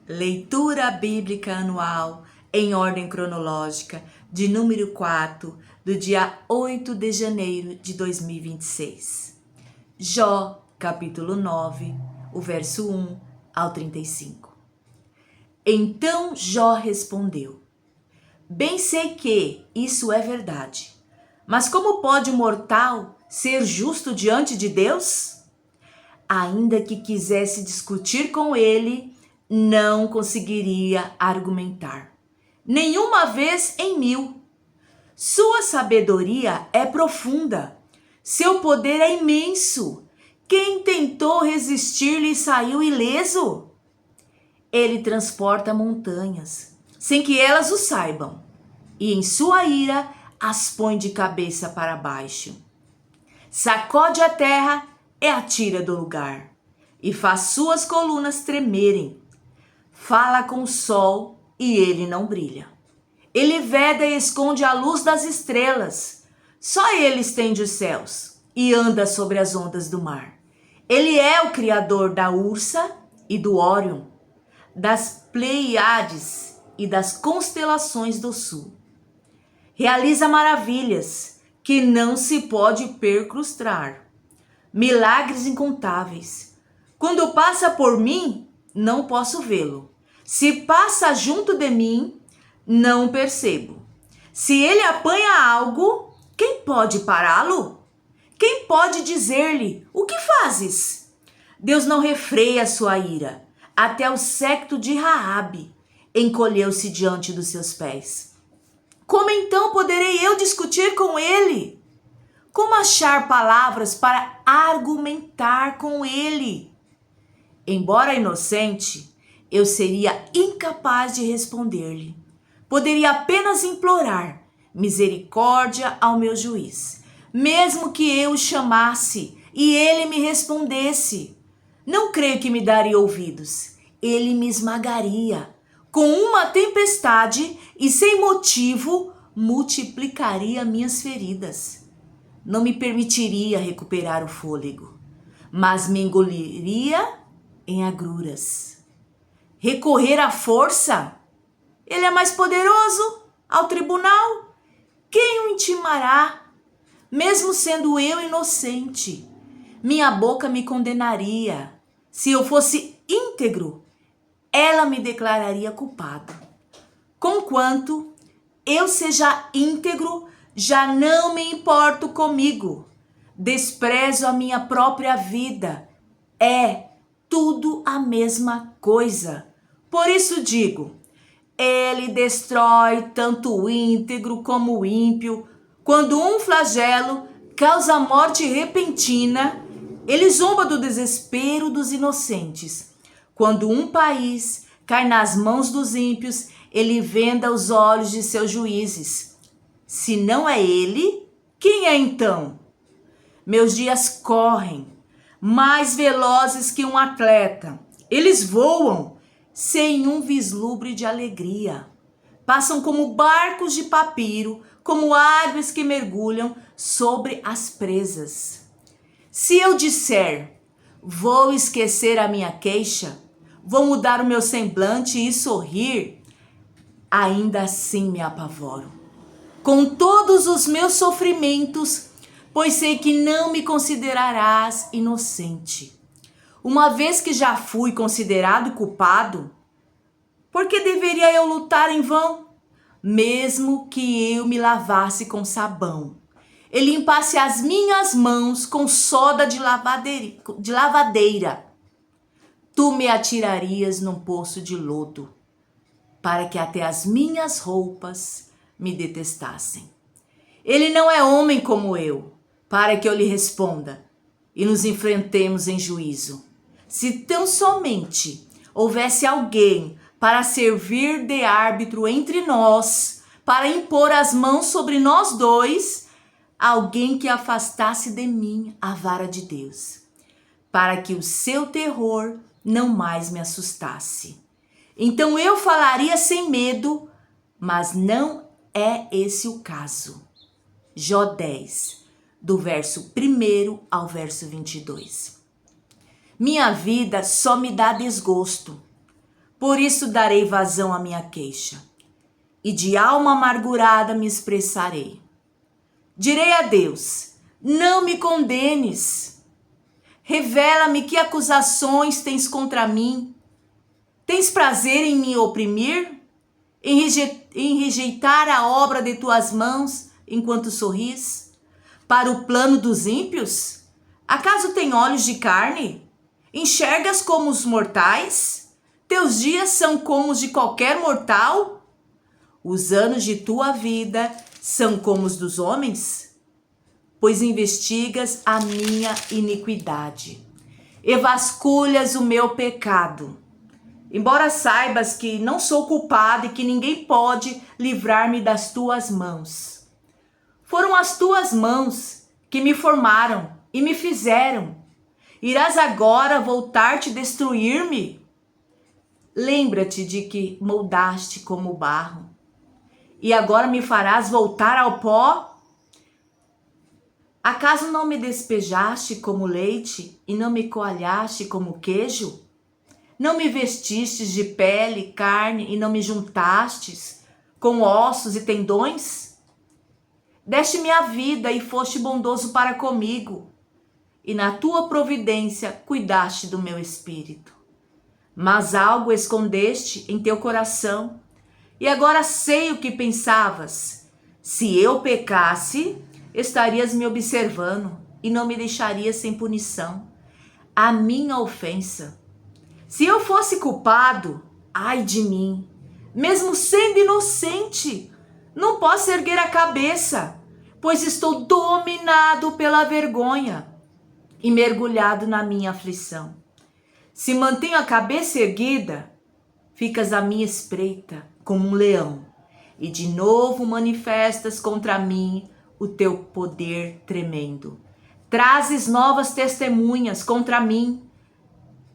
Leitura Bíblica Anual em ordem cronológica de número 4, do dia 8 de janeiro de 2026. Jó, capítulo 9, o verso 1 ao 35. Então Jó respondeu: Bem sei que isso é verdade, mas como pode o mortal ser justo diante de Deus? Ainda que quisesse discutir com ele, não conseguiria argumentar, nenhuma vez em 1000. Sua sabedoria é profunda, seu poder é imenso. Quem tentou resistir-lhe saiu ileso? Ele transporta montanhas, sem que elas o saibam, e em sua ira as põe de cabeça para baixo. Sacode a terra e a tira do lugar, e faz suas colunas tremerem. Fala com o sol e ele não brilha. Ele veda e esconde a luz das estrelas. Só ele estende os céus e anda sobre as ondas do mar. Ele é o criador da Ursa e do Órion, das Pleiades e das constelações do sul. Realiza maravilhas que não se pode percrustar, milagres incontáveis. Quando passa por mim, não posso vê-lo. Se passa junto de mim, não percebo. Se ele apanha algo, quem pode pará-lo? Quem pode dizer-lhe: o que fazes? Deus não refreia sua ira. Até o séquito de Raabe encolheu-se diante dos seus pés. Como então poderei eu discutir com ele? Como achar palavras para argumentar com ele? Embora inocente, eu seria incapaz de responder-lhe. Poderia apenas implorar misericórdia ao meu juiz, mesmo que eu o chamasse e ele me respondesse. Não creio que me daria ouvidos. Ele me esmagaria com uma tempestade e, sem motivo, multiplicaria minhas feridas. Não me permitiria recuperar o fôlego, mas me engoliria em agruras. Recorrer à força? Ele é mais poderoso ao tribunal. Quem o intimará? Mesmo sendo eu inocente, minha boca me condenaria. Se eu fosse íntegro, ela me declararia culpado. Conquanto eu seja íntegro, já não me importo comigo. Desprezo a minha própria vida. É tudo a mesma coisa. Por isso digo, ele destrói tanto o íntegro como o ímpio. Quando um flagelo causa morte repentina, ele zomba do desespero dos inocentes. Quando um país cai nas mãos dos ímpios, ele venda os olhos de seus juízes. Se não é ele, quem é então? Meus dias correm, mais velozes que um atleta. Eles voam sem um vislumbre de alegria. Passam como barcos de papiro, como árvores que mergulham sobre as presas. Se eu disser, vou esquecer a minha queixa, vou mudar o meu semblante e sorrir, ainda assim me apavoro. Com todos os meus sofrimentos, pois sei que não me considerarás inocente. Uma vez que já fui considerado culpado, por que deveria eu lutar em vão? Mesmo que eu me lavasse com sabão e limpasse as minhas mãos com soda de lavadeira, tu me atirarias num poço de lodo, para que até as minhas roupas me detestassem. Ele não é homem como eu, para que eu lhe responda e nos enfrentemos em juízo. Se tão somente houvesse alguém para servir de árbitro entre nós, para impor as mãos sobre nós dois, alguém que afastasse de mim a vara de Deus, para que o seu terror não mais me assustasse. Então eu falaria sem medo, mas não é esse o caso. Jó 10, do verso 1 ao verso 22. Minha vida só me dá desgosto, por isso darei vazão à minha queixa, e de alma amargurada me expressarei. Direi a Deus: não me condenes. Revela-me que acusações tens contra mim. Tens prazer em me oprimir? Em rejeitar a obra de tuas mãos enquanto sorris? Para o plano dos ímpios? Acaso tem olhos de carne? Enxergas como os mortais? Teus dias são como os de qualquer mortal? Os anos de tua vida são como os dos homens? Pois investigas a minha iniquidade e vasculhas o meu pecado. Embora saibas que não sou culpado e que ninguém pode livrar-me das tuas mãos. Foram as tuas mãos que me formaram e me fizeram. Irás agora voltar-te destruir-me? Lembra-te de que moldaste como barro, e agora me farás voltar ao pó? Acaso não me despejaste como leite e não me coalhaste como queijo? Não me vestistes de pele e carne e não me juntastes com ossos e tendões? Deste-me a vida e foste bondoso para comigo, e na tua providência cuidaste do meu espírito. Mas algo escondeste em teu coração, e agora sei o que pensavas. Se eu pecasse, estarias me observando e não me deixarias sem punição a minha ofensa. Se eu fosse culpado, ai de mim, mesmo sendo inocente, não posso erguer a cabeça, pois estou dominado pela vergonha e mergulhado na minha aflição. Se mantenho a cabeça erguida, ficas à minha espreita como um leão, e de novo manifestas contra mim o teu poder tremendo. Trazes novas testemunhas contra mim,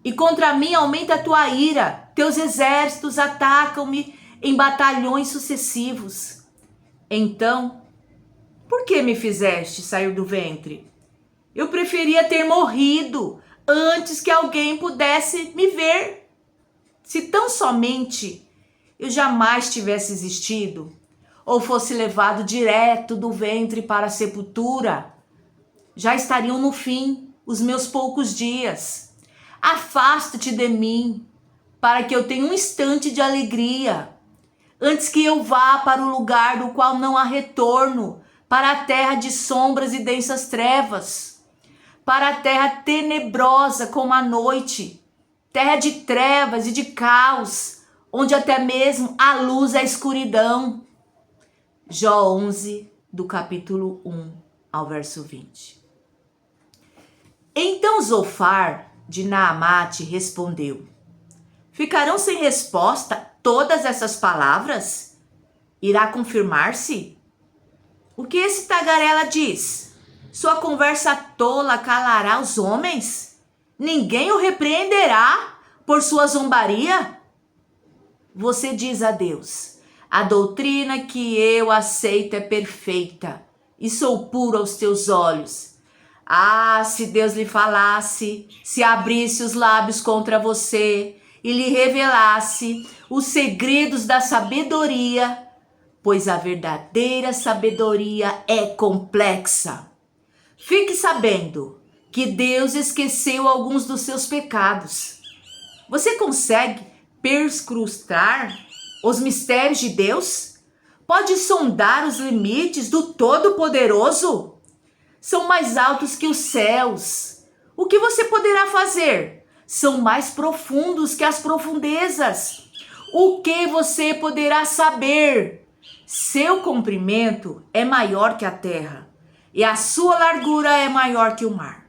e contra mim aumenta a tua ira. Teus exércitos atacam-me em batalhões sucessivos. Então, por que me fizeste sair do ventre? Eu preferia ter morrido antes que alguém pudesse me ver. Se tão somente eu jamais tivesse existido, ou fosse levado direto do ventre para a sepultura, já estariam no fim os meus poucos dias. Afasta-te de mim, para que eu tenha um instante de alegria, antes que eu vá para o lugar do qual não há retorno, para a terra de sombras e densas trevas, para a terra tenebrosa como a noite, terra de trevas e de caos, onde até mesmo a luz é a escuridão. Jó 11, do capítulo 1 ao verso 20. Então Zofar de Naamate respondeu: ficarão sem resposta todas essas palavras? Irá confirmar-se? O que esse tagarela diz? Sua conversa tola calará os homens? Ninguém o repreenderá por sua zombaria? Você diz a Deus: a doutrina que eu aceito é perfeita e sou puro aos teus olhos. Ah, se Deus lhe falasse, se abrisse os lábios contra você e lhe revelasse os segredos da sabedoria, pois a verdadeira sabedoria é complexa. Fique sabendo que Deus esqueceu alguns dos seus pecados. Você consegue perscrutar os mistérios de Deus? Pode sondar os limites do Todo-Poderoso? São mais altos que os céus. O que você poderá fazer? São mais profundos que as profundezas. O que você poderá saber? Seu comprimento é maior que a terra, e a sua largura é maior que o mar.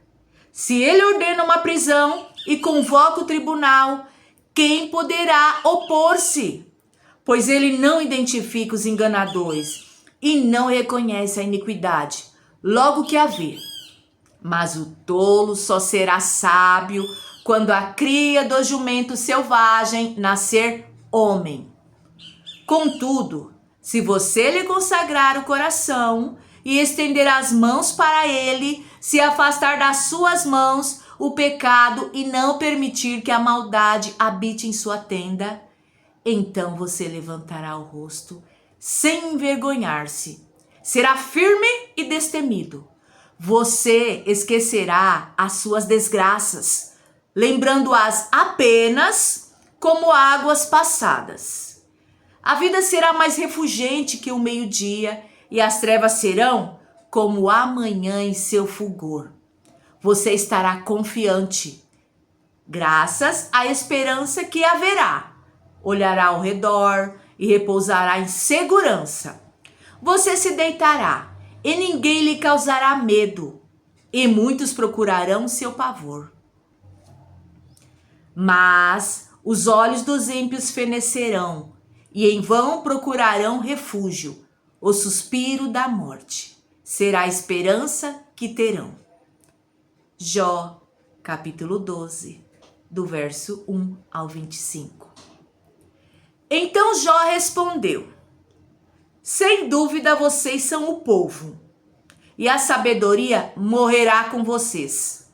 Se ele ordena uma prisão e convoca o tribunal, quem poderá opor-se? Pois ele não identifica os enganadores e não reconhece a iniquidade logo que a vê. Mas o tolo só será sábio quando a cria do jumento selvagem nascer homem. Contudo, se você lhe consagrar o coração e estender as mãos para ele, se afastar das suas mãos o pecado e não permitir que a maldade habite em sua tenda, então você levantará o rosto sem envergonhar-se. Será firme e destemido. Você esquecerá as suas desgraças, lembrando-as apenas como águas passadas. A vida será mais refulgente que o meio-dia e as trevas serão como amanhã em seu fulgor. Você estará confiante, graças à esperança que haverá. Olhará ao redor e repousará em segurança. Você se deitará e ninguém lhe causará medo, e muitos procurarão seu pavor. Mas os olhos dos ímpios fenecerão, e em vão procurarão refúgio. O suspiro da morte será a esperança que terão. Jó, capítulo 12, do verso 1 ao 25. Então Jó respondeu: sem dúvida vocês são o povo, e a sabedoria morrerá com vocês.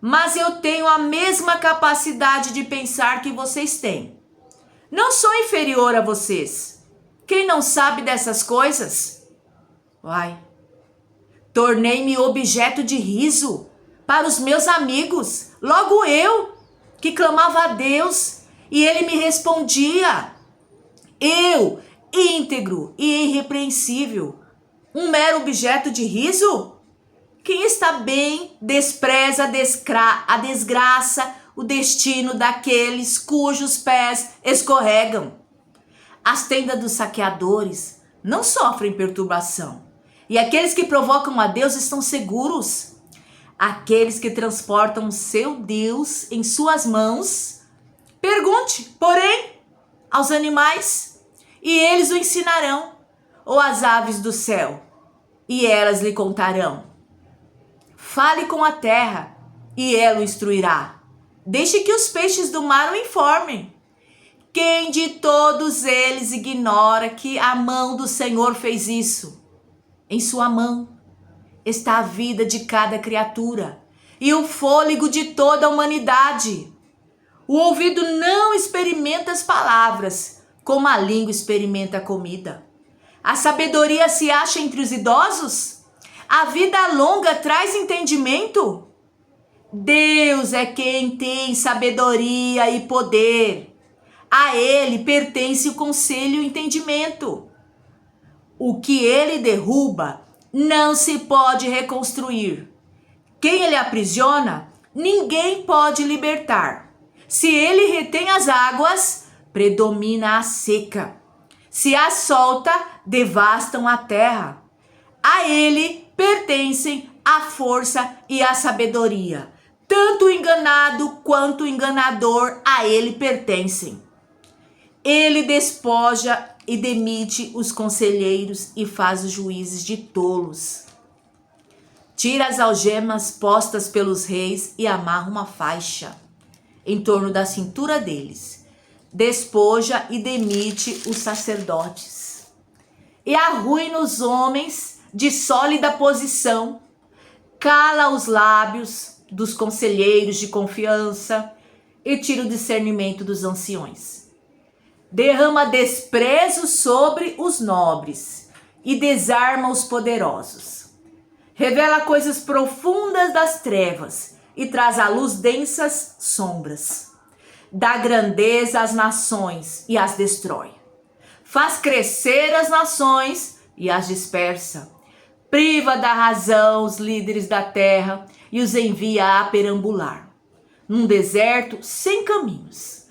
Mas eu tenho a mesma capacidade de pensar que vocês têm. Não sou inferior a vocês. Quem não sabe dessas coisas? Tornei-me objeto de riso para os meus amigos. Logo eu, que clamava a Deus, e ele me respondia. Eu, íntegro e irrepreensível, um mero objeto de riso? Quem está bem despreza a desgraça, o destino daqueles cujos pés escorregam. As tendas dos saqueadores não sofrem perturbação, e aqueles que provocam a Deus estão seguros. Aqueles que transportam o seu Deus em suas mãos, pergunte, porém, aos animais, e eles o ensinarão, ou às aves do céu, e elas lhe contarão. Fale com a terra, e ela o instruirá. Deixe que os peixes do mar o informem. Quem de todos eles ignora que a mão do Senhor fez isso? Em sua mão está a vida de cada criatura e o fôlego de toda a humanidade. O ouvido não experimenta as palavras, como a língua experimenta a comida. A sabedoria se acha entre os idosos? A vida longa traz entendimento? Deus é quem tem sabedoria e poder. A ele pertence o conselho e o entendimento. O que ele derruba não se pode reconstruir. Quem ele aprisiona, ninguém pode libertar. Se ele retém as águas, predomina a seca. Se as solta, devastam a terra. A ele pertencem a força e a sabedoria. Tanto o enganado quanto o enganador a ele pertencem. Ele despoja e demite os conselheiros e faz os juízes de tolos. Tira as algemas postas pelos reis e amarra uma faixa em torno da cintura deles. Despoja e demite os sacerdotes. E arruina os homens de sólida posição. Cala os lábios dos conselheiros de confiança e tira o discernimento dos anciões. Derrama desprezo sobre os nobres e desarma os poderosos. Revela coisas profundas das trevas e traz à luz densas sombras. Dá grandeza às nações e as destrói. Faz crescer as nações e as dispersa. Priva da razão os líderes da terra e os envia a perambular. Num deserto sem caminhos.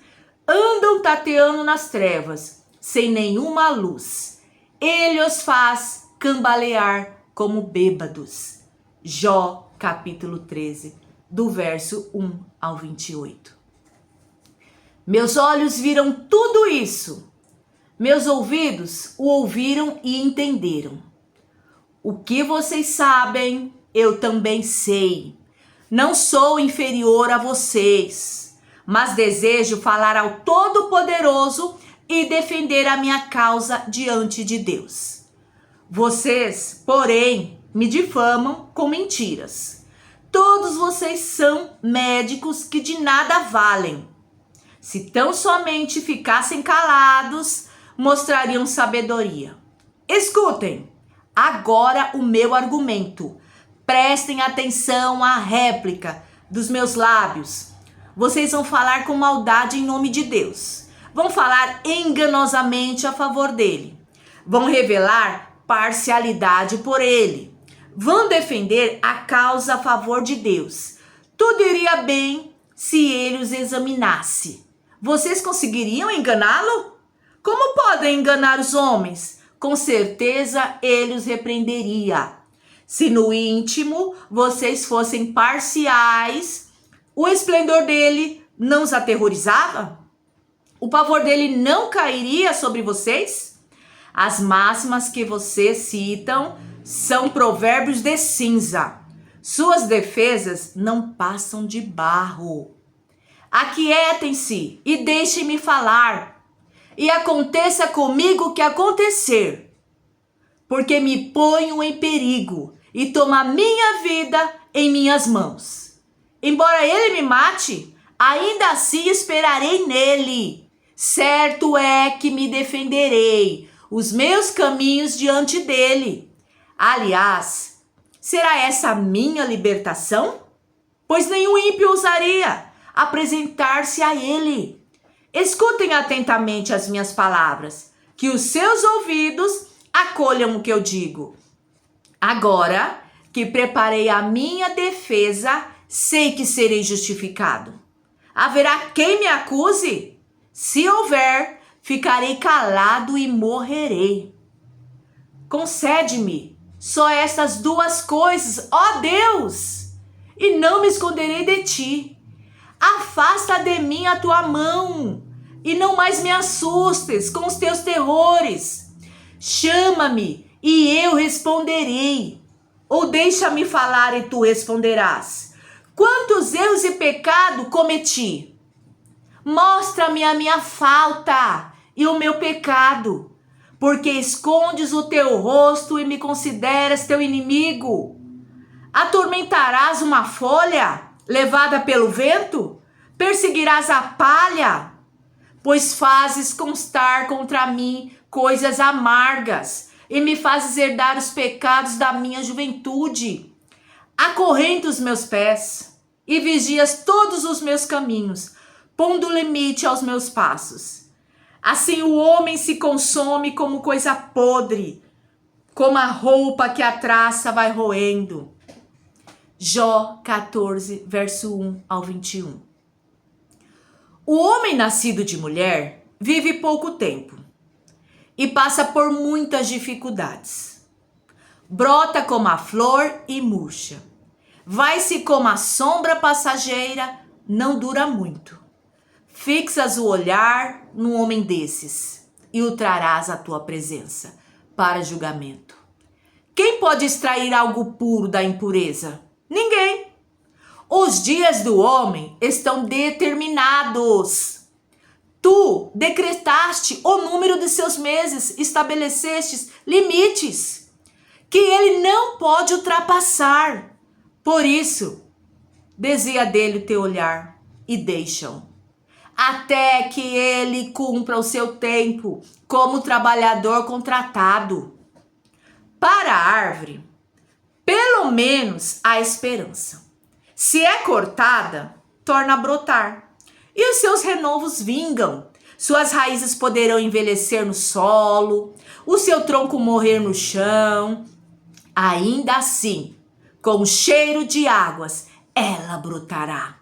Andam tateando nas trevas, sem nenhuma luz. Ele os faz cambalear como bêbados. Jó, capítulo 13, do verso 1 ao 28. Meus olhos viram tudo isso. Meus ouvidos o ouviram e entenderam. O que vocês sabem, eu também sei. Não sou inferior a vocês, mas desejo falar ao Todo-Poderoso e defender a minha causa diante de Deus. Vocês, porém, me difamam com mentiras. Todos vocês são médicos que de nada valem. Se tão somente ficassem calados, mostrariam sabedoria. Escutem agora o meu argumento. Prestem atenção à réplica dos meus lábios. Vocês vão falar com maldade em nome de Deus. Vão falar enganosamente a favor dele. Vão revelar parcialidade por ele. Vão defender a causa a favor de Deus. Tudo iria bem se ele os examinasse. Vocês conseguiriam enganá-lo? Como podem enganar os homens? Com certeza ele os repreenderia. Se no íntimo vocês fossem parciais, o esplendor dele não os aterrorizava? O pavor dele não cairia sobre vocês? As máximas que vocês citam são provérbios de cinza. Suas defesas não passam de barro. Aquietem-se e deixem-me falar. E aconteça comigo o que acontecer, porque me ponho em perigo e tomo a minha vida em minhas mãos. Embora ele me mate, ainda assim esperarei nele. Certo é que me defenderei os meus caminhos diante dele. Aliás, será essa a minha libertação? Pois nenhum ímpio ousaria apresentar-se a ele. Escutem atentamente as minhas palavras, que os seus ouvidos acolham o que eu digo. Agora que preparei a minha defesa, sei que serei justificado. Haverá quem me acuse? Se houver, ficarei calado e morrerei. Concede-me só essas duas coisas, ó Deus, e não me esconderei de ti. Afasta de mim a tua mão, e não mais me assustes com os teus terrores. Chama-me, e eu responderei. Ou deixa-me falar e tu responderás. Quantos erros e pecado cometi? Mostra-me a minha falta e o meu pecado, porque escondes o teu rosto e me consideras teu inimigo. Atormentarás uma folha levada pelo vento? Perseguirás a palha? Pois fazes constar contra mim coisas amargas e me fazes herdar os pecados da minha juventude. Acorrenta os meus pés e vigias todos os meus caminhos, pondo limite aos meus passos. Assim o homem se consome como coisa podre, como a roupa que a traça vai roendo. Jó 14, verso 1 ao 21. O homem nascido de mulher vive pouco tempo e passa por muitas dificuldades. Brota como a flor e murcha. Vai-se como a sombra passageira, não dura muito. Fixas o olhar num homem desses e o trarás à tua presença para julgamento. Quem pode extrair algo puro da impureza? Ninguém. Os dias do homem estão determinados. Tu decretaste o número de seus meses, estabelecestes limites que ele não pode ultrapassar. Por isso, desvia dele o teu olhar e deixa-o, até que ele cumpra o seu tempo como trabalhador contratado. Para a árvore, pelo menos há esperança. Se é cortada, torna a brotar, e os seus renovos vingam. Suas raízes poderão envelhecer no solo, o seu tronco morrer no chão. Ainda assim, com o cheiro de águas, ela brotará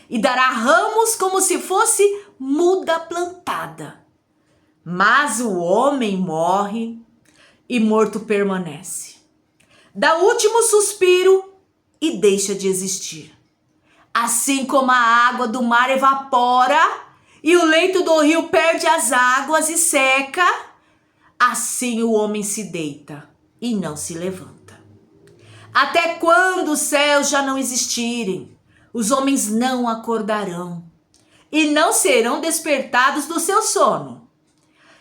e dará ramos como se fosse muda plantada. Mas o homem morre e morto permanece. Dá último suspiro e deixa de existir. Assim como a água do mar evapora e o leito do rio perde as águas e seca, assim o homem se deita e não se levanta. Até quando os céus já não existirem, os homens não acordarão e não serão despertados do seu sono.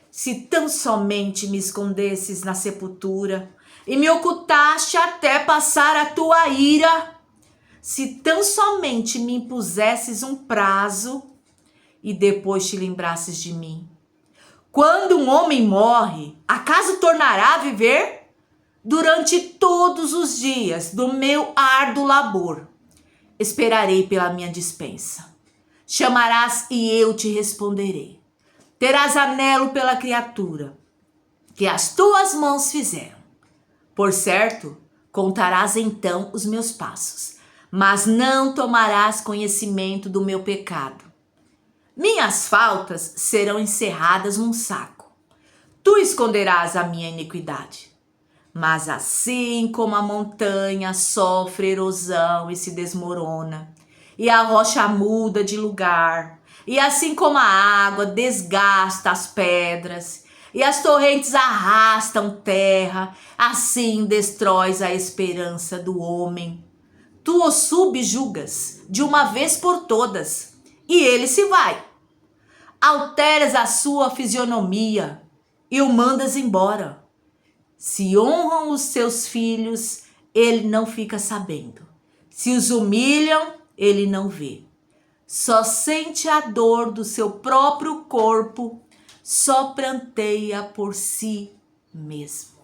Se tão somente me escondesses na sepultura e me ocultaste até passar a tua ira, se tão somente me impusesses um prazo e depois te lembrasses de mim. Quando um homem morre, acaso tornará a viver? Durante todos os dias do meu árduo labor, esperarei pela minha dispensa. Chamarás e eu te responderei. Terás anelo pela criatura que as tuas mãos fizeram. Por certo, contarás então os meus passos, mas não tomarás conhecimento do meu pecado. Minhas faltas serão encerradas num saco. Tu esconderás a minha iniquidade. Mas assim como a montanha sofre erosão e se desmorona, e a rocha muda de lugar, e assim como a água desgasta as pedras, e as torrentes arrastam terra, assim destróis a esperança do homem. Tu o subjugas de uma vez por todas, e ele se vai. Alteras a sua fisionomia e o mandas embora. Se honram os seus filhos, ele não fica sabendo. Se os humilham, ele não vê. Só sente a dor do seu próprio corpo, só pranteia por si mesmo.